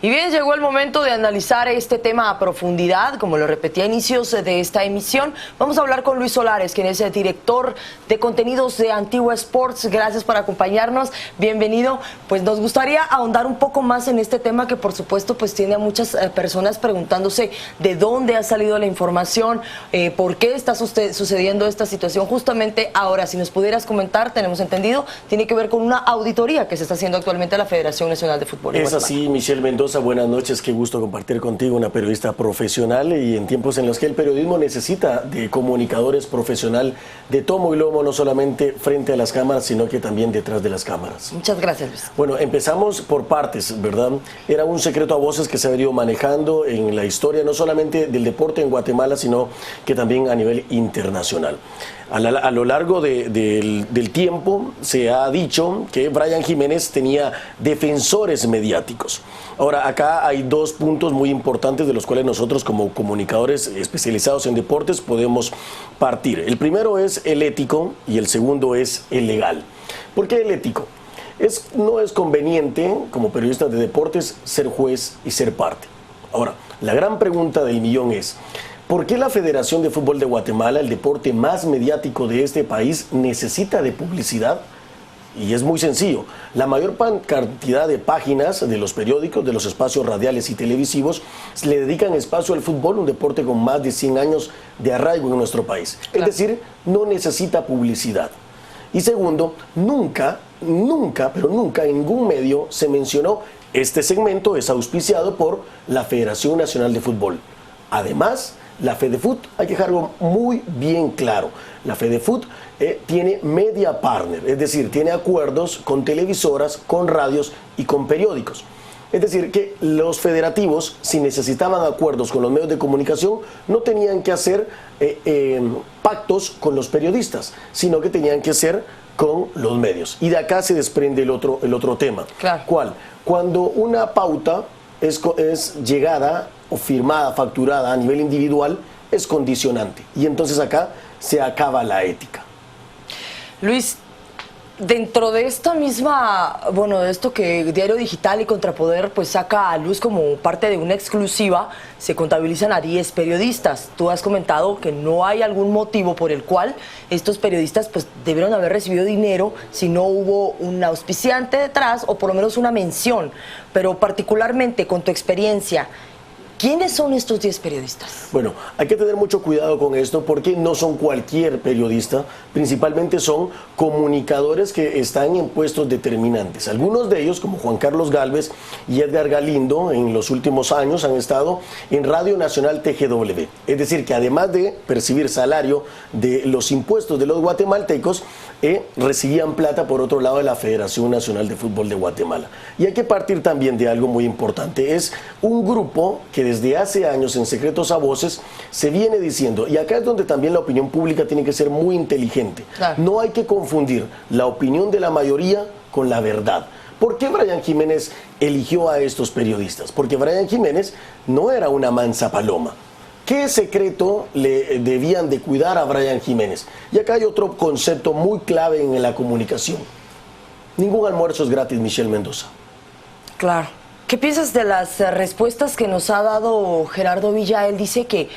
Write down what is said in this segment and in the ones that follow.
Y bien, llegó el momento de analizar este tema a profundidad, como lo repetí a inicios de esta emisión. Vamos a hablar con Luis Solares, quien es el director de contenidos de Antigua Sports. Gracias por acompañarnos, bienvenido. Pues nos gustaría ahondar un poco más en este tema que por supuesto pues tiene a muchas personas preguntándose de dónde ha salido la información, por qué está sucediendo esta situación justamente ahora. Si nos pudieras comentar, tenemos entendido, tiene que ver con una auditoría que se está haciendo actualmente a la Federación Nacional de Fútbol. Es así, Michelle Mendoza, buenas noches, qué gusto compartir contigo, una periodista profesional y en tiempos en los que el periodismo necesita de comunicadores profesional de tomo y lomo, no solamente frente a las cámaras, sino que también detrás de las cámaras. Muchas gracias, Luis. Bueno, empezamos por partes, ¿verdad? Era un secreto a voces que se ha venido manejando en la historia, no solamente del deporte en Guatemala, sino que también a nivel internacional. A lo largo del tiempo se ha dicho que Brian Jiménez tenía defensores mediáticos. Ahora, acá hay dos puntos muy importantes de los cuales nosotros como comunicadores especializados en deportes podemos partir. El primero es el ético y el segundo es el legal. ¿Por qué el ético? No es conveniente como periodistas de deportes ser juez y ser parte. Ahora, la gran pregunta del millón es: ¿por qué la Federación de Fútbol de Guatemala, el deporte más mediático de este país, necesita de publicidad? Y es muy sencillo. La mayor cantidad de páginas de los periódicos, de los espacios radiales y televisivos, le dedican espacio al fútbol, un deporte con más de 100 años de arraigo en nuestro país. Claro. Es decir, no necesita publicidad. Y segundo, nunca en ningún medio se mencionó: este segmento es auspiciado por la Federación Nacional de Fútbol. Además, la FEDEFUT, hay que dejarlo muy bien claro, la FEDEFUT tiene media partner, es decir, tiene acuerdos con televisoras, con radios y con periódicos. Es decir, que los federativos, si necesitaban acuerdos con los medios de comunicación, no tenían que hacer pactos con los periodistas, sino que tenían que hacer con los medios. Y de acá se desprende el otro tema. Claro. ¿Cuál? Cuando una pauta es llegada o firmada, facturada a nivel individual, es condicionante. Y entonces acá se acaba la ética. Luis, dentro de esta misma, de esto que Diario Digital y Contrapoder pues saca a luz como parte de una exclusiva, se contabilizan a 10 periodistas. Tú has comentado que no hay algún motivo por el cual estos periodistas pues debieron haber recibido dinero si no hubo un auspiciante detrás o por lo menos una mención. Pero particularmente con tu experiencia, ¿quiénes son estos 10 periodistas? Bueno, hay que tener mucho cuidado con esto porque no son cualquier periodista, principalmente son comunicadores que están en puestos determinantes. Algunos de ellos, como Juan Carlos Gálvez y Edgar Galindo, en los últimos años han estado en Radio Nacional TGW. Es decir, que además de percibir salario de los impuestos de los guatemaltecos, recibían plata por otro lado de la Federación Nacional de Fútbol de Guatemala. Y hay que partir también de algo muy importante. Es un grupo que desde hace años en Secretos a Voces se viene diciendo, y acá es donde también la opinión pública tiene que ser muy inteligente. Claro. No hay que confundir la opinión de la mayoría con la verdad. ¿Por qué Brian Jiménez eligió a estos periodistas? Porque Brian Jiménez no era una mansa paloma. ¿Qué secreto le debían de cuidar a Brian Jiménez? Y acá hay otro concepto muy clave en la comunicación. Ningún almuerzo es gratis, Michelle Mendoza. Claro. ¿Qué piensas de las respuestas que nos ha dado Gerardo Villa? Él dice que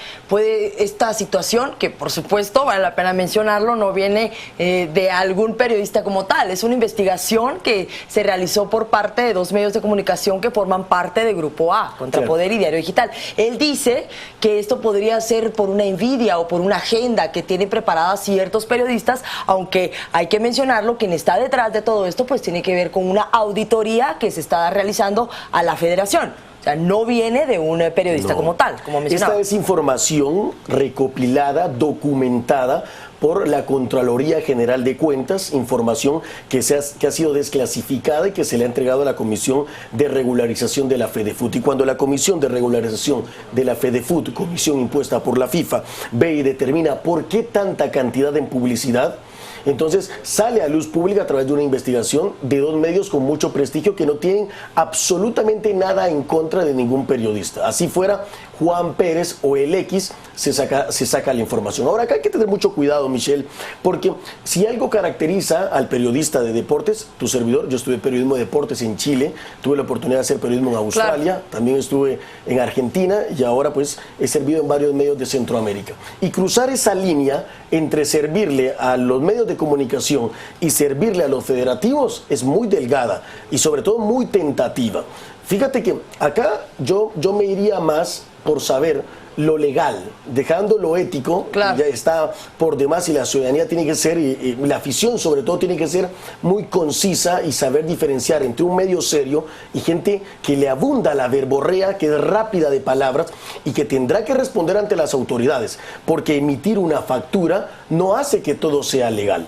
esta situación, que por supuesto vale la pena mencionarlo, no viene de algún periodista como tal. Es una investigación que se realizó por parte de 2 medios de comunicación que forman parte de Grupo A, Contrapoder y Diario Digital. Él dice que esto podría ser por una envidia o por una agenda que tienen preparada ciertos periodistas, aunque hay que mencionarlo, quien está detrás de todo esto pues tiene que ver con una auditoría que se está realizando a la Federación. O sea, no viene de un periodista como tal, como mencionaba. Esta es información recopilada, documentada por la Contraloría General de Cuentas, información que ha sido desclasificada y que se le ha entregado a la Comisión de Regularización de la FEDEFUT. Y cuando la Comisión de Regularización de la FEDEFUT, comisión impuesta por la FIFA, ve y determina por qué tanta cantidad en publicidad, entonces sale a luz pública a través de una investigación de 2 medios con mucho prestigio que no tienen absolutamente nada en contra de ningún periodista. Así fuera Juan Pérez o el X, se saca la información. Ahora, acá hay que tener mucho cuidado, Michelle, porque si algo caracteriza al periodista de deportes, tu servidor, yo estudié periodismo de deportes en Chile, tuve la oportunidad de hacer periodismo en Australia, claro, también estuve en Argentina y ahora pues he servido en varios medios de Centroamérica. Y cruzar esa línea entre servirle a los medios de comunicación y servirle a los federativos es muy delgada y sobre todo muy tentativa. Fíjate que acá yo me iría más por saber lo legal, dejando lo ético, claro, ya está por demás, y la ciudadanía tiene que ser, y la afición sobre todo tiene que ser muy concisa y saber diferenciar entre un medio serio y gente que le abunda la verborrea, que es rápida de palabras y que tendrá que responder ante las autoridades, porque emitir una factura no hace que todo sea legal.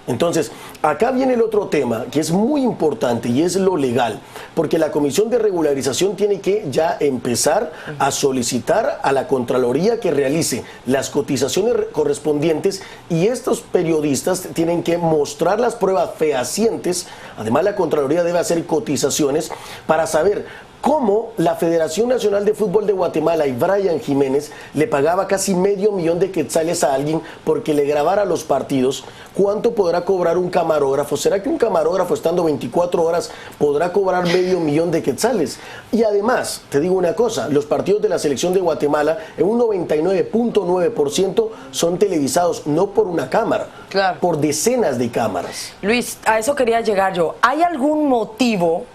Entonces, acá viene el otro tema que es muy importante y es lo legal, porque la Comisión de Regularización tiene que ya empezar a solicitar a la Contraloría que realice las cotizaciones correspondientes y estos periodistas tienen que mostrar las pruebas fehacientes. Además, la Contraloría debe hacer cotizaciones para saber cómo la Federación Nacional de Fútbol de Guatemala y Brian Jiménez le pagaba casi $500,000 de quetzales a alguien porque le grabara los partidos. ¿Cuánto podrá cobrar un camarógrafo? ¿Será que un camarógrafo estando 24 horas podrá cobrar $500,000 de quetzales? Y además, te digo una cosa, los partidos de la selección de Guatemala en un 99.9% son televisados no por una cámara, claro, por decenas de cámaras. Luis, a eso quería llegar yo. ¿Hay algún motivo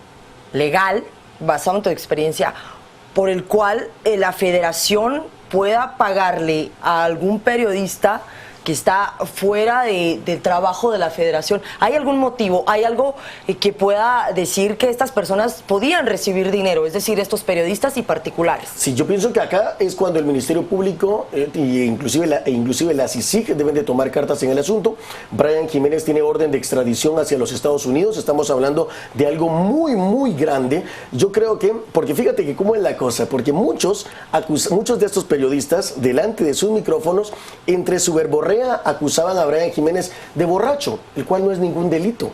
legal, basado en tu experiencia, por el cual la federación pueda pagarle a algún periodista que está fuera del trabajo de la federación? ¿Hay algún motivo? ¿Hay algo que pueda decir que estas personas podían recibir dinero? Es decir, estos periodistas y particulares. Sí, yo pienso que acá es cuando el Ministerio Público e inclusive la CICIG deben de tomar cartas en el asunto. Brian Jiménez tiene orden de extradición hacia los Estados Unidos. Estamos hablando de algo muy, muy grande. Yo creo que, porque fíjate que cómo es la cosa, porque muchos de estos periodistas, delante de sus micrófonos, entre su verborrea, acusaban a Brian Jiménez de borracho, el cual no es ningún delito.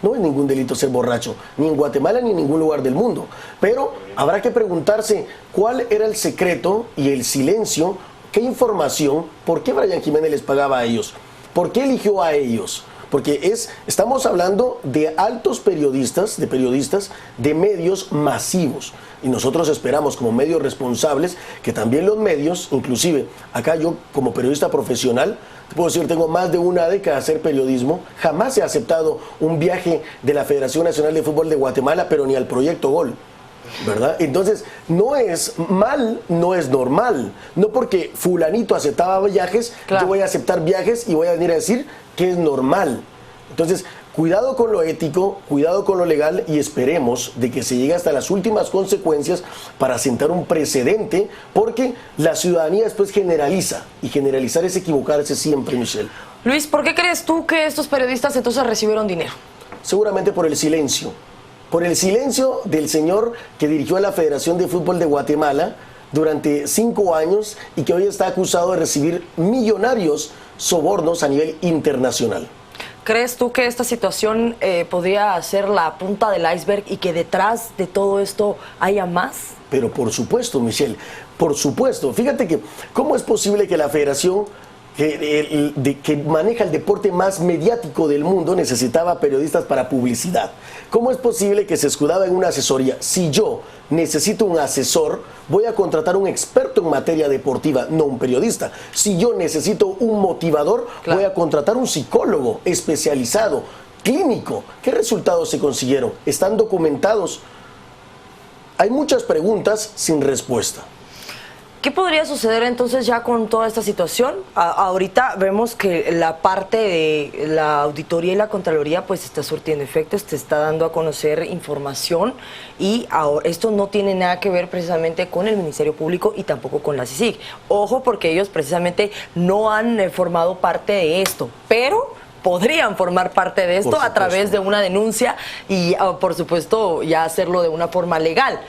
No es ningún delito ser borracho, ni en Guatemala ni en ningún lugar del mundo. Pero habrá que preguntarse cuál era el secreto y el silencio, qué información, por qué Brian Jiménez les pagaba a ellos, por qué eligió a ellos. Porque estamos hablando de altos periodistas, de medios masivos. Y nosotros esperamos como medios responsables que también los medios, inclusive acá yo como periodista profesional, te puedo decir, tengo más de una década de hacer periodismo, jamás he aceptado un viaje de la Federación Nacional de Fútbol de Guatemala, pero ni al Proyecto Gol, ¿verdad? Entonces, no es mal, no es normal. No porque fulanito aceptaba viajes, claro, yo voy a aceptar viajes y voy a venir a decir que es normal. Entonces, cuidado con lo ético, cuidado con lo legal y esperemos de que se llegue hasta las últimas consecuencias para sentar un precedente, porque la ciudadanía después generaliza y generalizar es equivocarse siempre, Michelle. Luis, ¿por qué crees tú que estos periodistas entonces recibieron dinero? Seguramente por el silencio. Por el silencio del señor que dirigió a la Federación de Fútbol de Guatemala durante 5 años y que hoy está acusado de recibir millonarios sobornos a nivel internacional. ¿Crees tú que esta situación podría ser la punta del iceberg y que detrás de todo esto haya más? Pero por supuesto, Michelle, por supuesto. Fíjate que, ¿cómo es posible que la federación que maneja el deporte más mediático del mundo necesitaba periodistas para publicidad? ¿Cómo es posible que se escudaba en una asesoría? Si yo necesito un asesor, voy a contratar un experto en materia deportiva, no un periodista. Si yo necesito un motivador, claro, voy a contratar un psicólogo especializado, clínico. ¿Qué resultados se consiguieron? ¿Están documentados? Hay muchas preguntas sin respuesta. ¿Qué podría suceder entonces ya con toda esta situación? Ahorita vemos que la parte de la auditoría y la Contraloría pues está surtiendo efectos, te está dando a conocer información y esto no tiene nada que ver precisamente con el Ministerio Público y tampoco con la CICIG. Ojo, porque ellos precisamente no han formado parte de esto, pero podrían formar parte de esto a través de una denuncia y por supuesto ya hacerlo de una forma legal.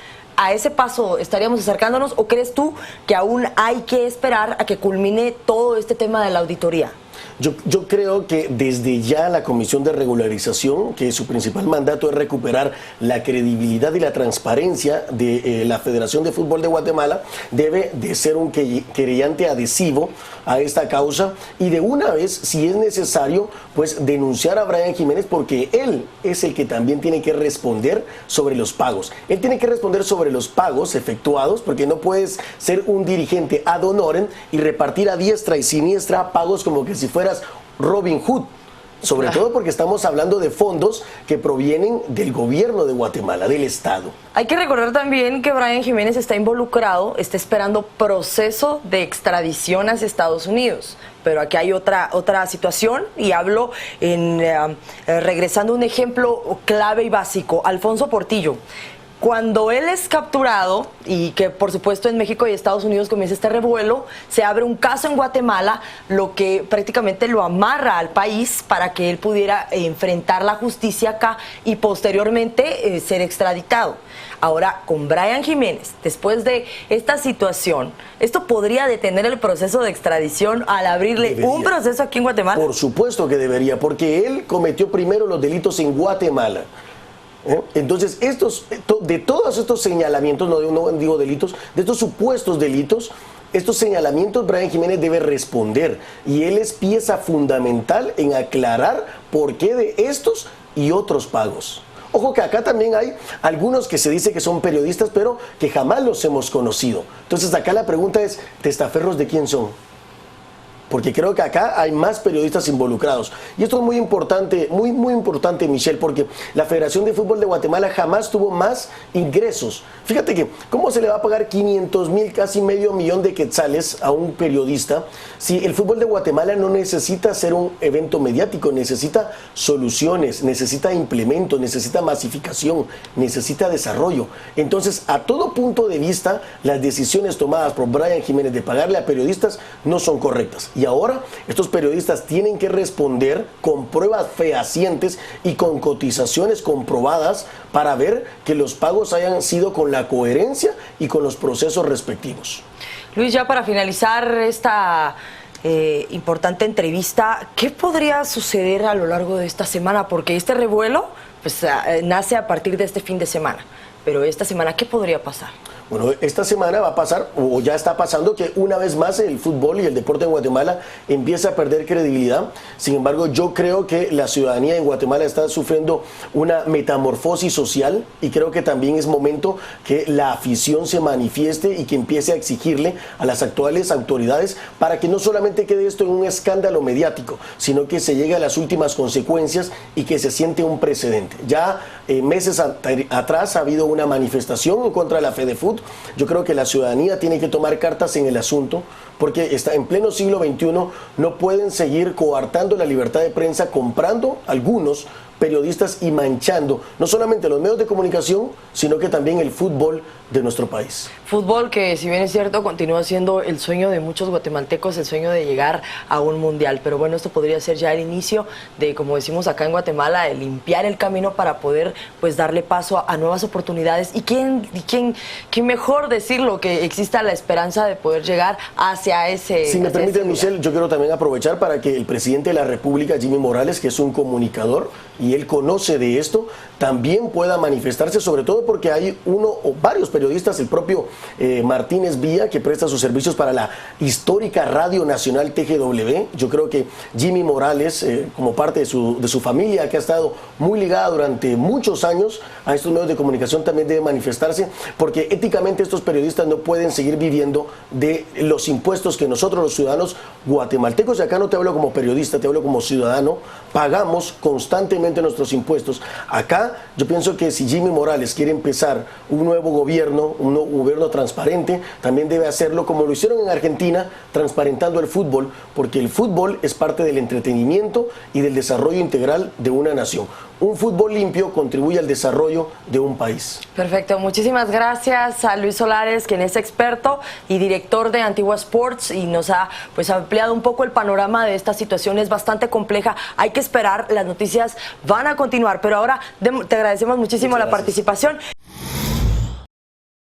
¿A ese paso estaríamos acercándonos o crees tú que aún hay que esperar a que culmine todo este tema de la auditoría? Yo creo que desde ya la Comisión de Regularización, que su principal mandato es recuperar la credibilidad y la transparencia de la Federación de Fútbol de Guatemala, debe de ser un querellante adhesivo a esta causa y de una vez, si es necesario, pues denunciar a Brian Jiménez, porque él es el que también tiene que responder sobre los pagos. Él tiene que responder sobre los pagos efectuados, porque no puedes ser un dirigente ad honorem y repartir a diestra y siniestra pagos como que si fueras Robin Hood. Sobre todo porque estamos hablando de fondos que provienen del gobierno de Guatemala, del Estado. Hay que recordar también que Brian Jiménez está involucrado, está esperando proceso de extradición hacia Estados Unidos. Pero aquí hay otra situación y hablo regresando a un ejemplo clave y básico. Alfonso Portillo. Cuando él es capturado, y que por supuesto en México y Estados Unidos comienza este revuelo, se abre un caso en Guatemala, lo que prácticamente lo amarra al país para que él pudiera enfrentar la justicia acá y posteriormente ser extraditado. Ahora, con Brian Jiménez, después de esta situación, ¿esto podría detener el proceso de extradición al abrirle un proceso aquí en Guatemala? Por supuesto que debería, porque él cometió primero los delitos en Guatemala. Entonces, de todos estos señalamientos, no digo delitos, de estos supuestos delitos, estos señalamientos Brian Jiménez debe responder y él es pieza fundamental en aclarar por qué de estos y otros pagos. Ojo que acá también hay algunos que se dice que son periodistas, pero que jamás los hemos conocido. Entonces acá la pregunta es, ¿testaferros de quién son? Porque creo que acá hay más periodistas involucrados. Y esto es muy importante, muy importante, Michelle, porque la Federación de Fútbol de Guatemala jamás tuvo más ingresos. Fíjate que, ¿cómo se le va a pagar 500,000, casi medio millón de quetzales a un periodista si el fútbol de Guatemala no necesita ser un evento mediático, necesita soluciones, necesita implementos, necesita masificación, necesita desarrollo? Entonces, a todo punto de vista, las decisiones tomadas por Brian Jiménez de pagarle a periodistas no son correctas. Y ahora estos periodistas tienen que responder con pruebas fehacientes y con cotizaciones comprobadas para ver que los pagos hayan sido con la coherencia y con los procesos respectivos. Luis, ya para finalizar esta importante entrevista, ¿qué podría suceder a lo largo de esta semana? Porque este revuelo pues, nace a partir de este fin de semana. Pero esta semana, ¿qué podría pasar? Bueno, esta semana va a pasar, o ya está pasando, que una vez más el fútbol y el deporte en Guatemala empieza a perder credibilidad. Sin embargo, yo creo que la ciudadanía en Guatemala está sufriendo una metamorfosis social y creo que también es momento que la afición se manifieste y que empiece a exigirle a las actuales autoridades para que no solamente quede esto en un escándalo mediático, sino que se llegue a las últimas consecuencias y que se siente un precedente. Ya meses atrás ha habido una manifestación en contra de la FEDEFUT. Yo creo que la ciudadanía tiene que tomar cartas en el asunto porque está en pleno siglo XXI, no pueden seguir coartando la libertad de prensa, comprando algunos periodistas y manchando no solamente los medios de comunicación, sino que también el fútbol de nuestro país. Fútbol que, si bien es cierto, continúa siendo el sueño de muchos guatemaltecos, el sueño de llegar a un mundial. Pero bueno, esto podría ser ya el inicio de, como decimos acá en Guatemala, de limpiar el camino para poder pues darle paso a nuevas oportunidades. ¿Y quién mejor decirlo que exista la esperanza de poder llegar hacia ese... Si me permite, Michelle, yo quiero también aprovechar para que el presidente de la República, Jimmy Morales, que es un comunicador y él conoce de esto, también pueda manifestarse, sobre todo porque hay uno o varios periodistas, el propio Martínez Villa, que presta sus servicios para la histórica Radio Nacional TGW. Yo creo que Jimmy Morales, como parte de su familia, que ha estado muy ligada durante muchos años a estos medios de comunicación, también debe manifestarse, porque éticamente estos periodistas no pueden seguir viviendo de los impuestos que nosotros los ciudadanos guatemaltecos, y acá no te hablo como periodista, te hablo como ciudadano, pagamos constantemente nuestros impuestos. Acá yo pienso que si Jimmy Morales quiere empezar un nuevo gobierno, un nuevo gobierno transparente, también debe hacerlo como lo hicieron en Argentina, transparentando el fútbol, porque el fútbol es parte del entretenimiento y del desarrollo integral de una nación. Un fútbol limpio contribuye al desarrollo de un país. Perfecto, muchísimas gracias a Luis Solares, quien es experto y director de Antigua Sports y nos ha pues ampliado un poco el panorama de esta situación. Es bastante compleja, hay que esperar, las noticias van a continuar, pero ahora te agradecemos muchísimo la participación.